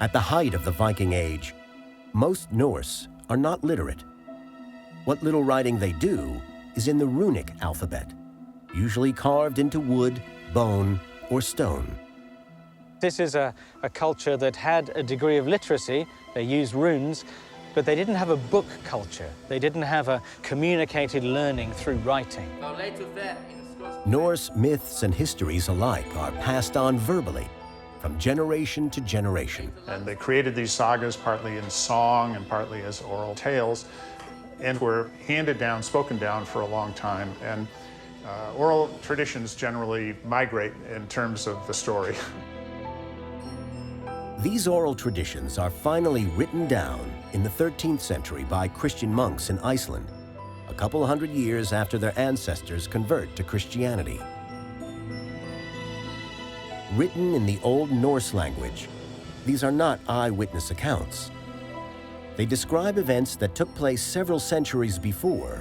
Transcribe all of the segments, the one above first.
At the height of the Viking Age, most Norse are not literate. What little writing they do is in the runic alphabet, usually carved into wood, bone, or stone. This is a culture that had a degree of literacy. They used runes, but they didn't have a book culture. They didn't have a communicated learning through writing. Norse myths and histories alike are passed on verbally, from generation to generation. And they created these sagas partly in song and partly as oral tales, and were handed down, spoken down for a long time. And oral traditions generally migrate in terms of the story. These oral traditions are finally written down in the 13th century by Christian monks in Iceland, a couple hundred years after their ancestors convert to Christianity. Written in the Old Norse language, these are not eyewitness accounts. They describe events that took place several centuries before,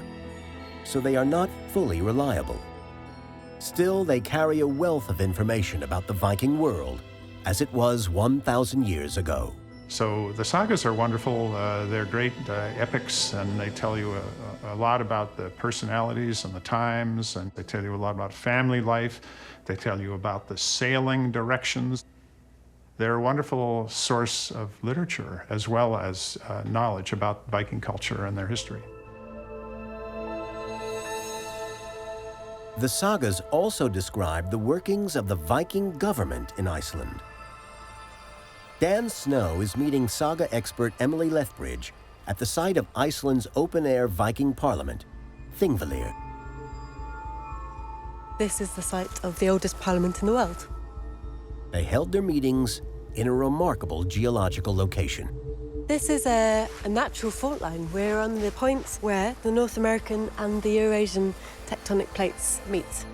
so they are not fully reliable. Still, they carry a wealth of information about the Viking world as it was 1,000 years ago. So the sagas are wonderful. They're great epics, and they tell you a lot about the personalities and the times, and they tell you a lot about family life. They tell you about the sailing directions. They're a wonderful source of literature as well as knowledge about Viking culture and their history. The sagas also describe the workings of the Viking government in Iceland. Dan Snow is meeting saga expert Emily Lethbridge at the site of Iceland's open-air Viking parliament, Thingvellir. This is the site of the oldest parliament in the world. They held their meetings in a remarkable geological location. This is a natural fault line. We're on the point where the North American and the Eurasian tectonic plates meet.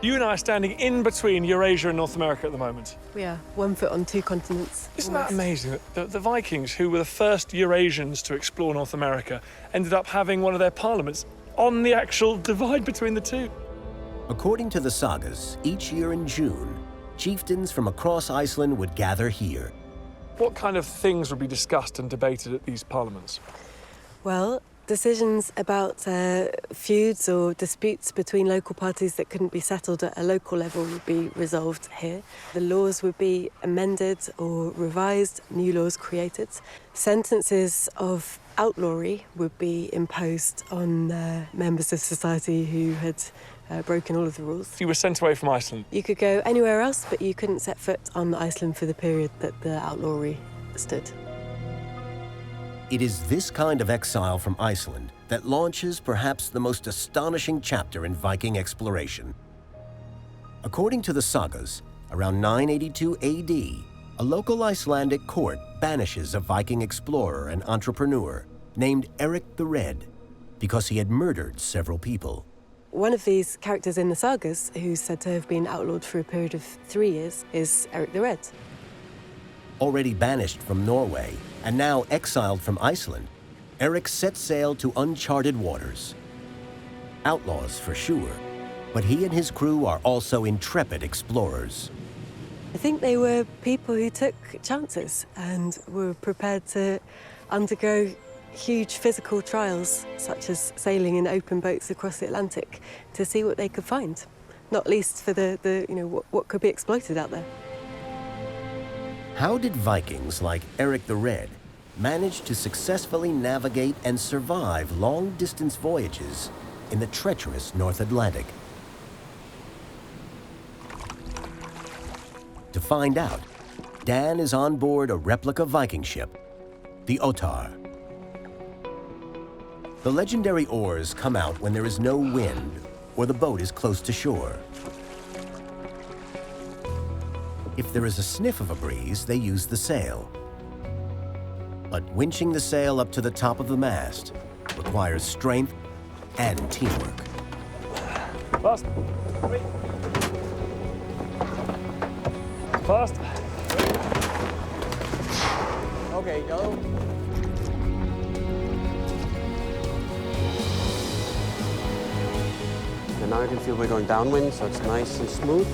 You and I are standing in between Eurasia and North America at the moment. We are 1 foot on two continents. Isn't that amazing? The Vikings, who were the first Eurasians to explore North America, ended up having one of their parliaments on the actual divide between the two. According to the sagas, each year in June, chieftains from across Iceland would gather here. What kind of things would be discussed and debated at these parliaments? Well, decisions about feuds or disputes between local parties that couldn't be settled at a local level would be resolved here. The laws would be amended or revised, new laws created. Sentences of outlawry would be imposed on members of society who had broken all of the rules. You were sent away from Iceland. You could go anywhere else, but you couldn't set foot on Iceland for the period that the outlawry stood. It is this kind of exile from Iceland that launches perhaps the most astonishing chapter in Viking exploration. According to the sagas, around 982 AD, a local Icelandic court banishes a Viking explorer and entrepreneur named Erik the Red because he had murdered several people. One of these characters in the sagas, who's said to have been outlawed for a period of 3 years, is Erik the Red. Already banished from Norway and now exiled from Iceland, Erik set sail to uncharted waters. Outlaws for sure, but he and his crew are also intrepid explorers. I think they were people who took chances and were prepared to undergo huge physical trials, such as sailing in open boats across the Atlantic, to see what they could find, not least for what could be exploited out there. How did Vikings like Erik the Red manage to successfully navigate and survive long-distance voyages in the treacherous North Atlantic? To find out, Dan is on board a replica Viking ship, the Ottar. The legendary oars come out when there is no wind or the boat is close to shore. If there is a sniff of a breeze, they use the sail. But winching the sail up to the top of the mast requires strength and teamwork. Fast. Fast. Okay, go. And now you can feel we're going downwind, so it's nice and smooth.